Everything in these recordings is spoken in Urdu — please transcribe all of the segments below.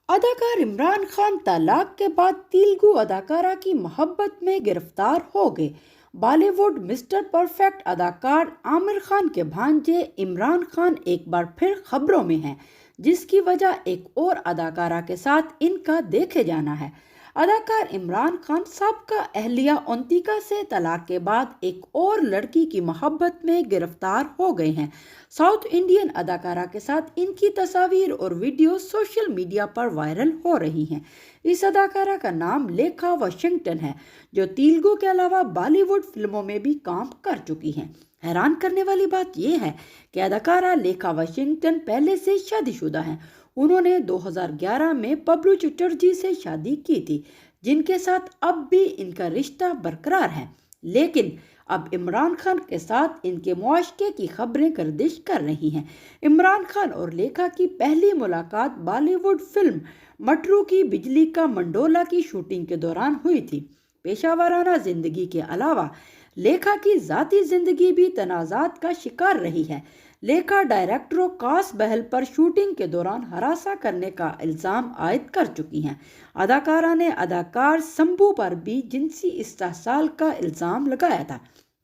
اداکار عمران خان طلاق کے بعد تیلگو اداکارہ کی محبت میں گرفتار ہو گئے۔ بالی ووڈ مسٹر پرفیکٹ اداکار عامر خان کے بھانجے عمران خان ایک بار پھر خبروں میں ہیں، جس کی وجہ ایک اور اداکارہ کے ساتھ ان کا دیکھے جانا ہے۔ اداکار عمران خان سابقہ اہلیہ اونتیکا سے طلاق کے بعد ایک اور لڑکی کی محبت میں گرفتار ہو گئے ہیں۔ ساؤتھ انڈین اداکارہ کے ساتھ ان کی تصاویر اور ویڈیو سوشل میڈیا پر وائرل ہو رہی ہیں۔ اس اداکارہ کا نام لیکھا واشنگٹن ہے، جو تیلگو کے علاوہ بالی ووڈ فلموں میں بھی کام کر چکی ہیں۔ حیران کرنے والی بات یہ ہے کہ اداکارہ لیکھا واشنگٹن پہلے سے شادی شدہ ہیں۔ انہوں نے 2011 میں ببلو چٹرجی سے شادی کی تھی، جن کے ساتھ اب بھی ان کا رشتہ برقرار ہے، لیکن اب عمران خان کے ساتھ ان کے معاشقے کی خبریں گردش کر رہی ہیں۔ عمران خان اور لیکھا کی پہلی ملاقات بالی ووڈ فلم مٹرو کی بجلی کا منڈولا کی شوٹنگ کے دوران ہوئی تھی۔ پیشہ ورانہ زندگی کے علاوہ لیکھا کی ذاتی زندگی بھی تنازعات کا شکار رہی ہے۔ لیکھا ڈائریکٹر کاس بہل پر شوٹنگ کے دوران ہراساں کرنے کا الزام عائد کر چکی ہیں۔ اداکارہ نے اداکار سمبو پر بھی جنسی استحصال کا الزام لگایا تھا۔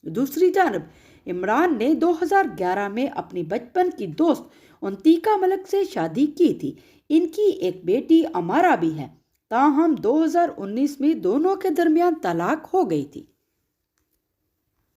دوسری جانب عمران نے 2011 میں اپنی بچپن کی دوست اونتیکا ملک سے شادی کی تھی۔ ان کی ایک بیٹی امارا بھی ہے، تاہم 2019 میں دونوں کے درمیان طلاق ہو گئی تھی۔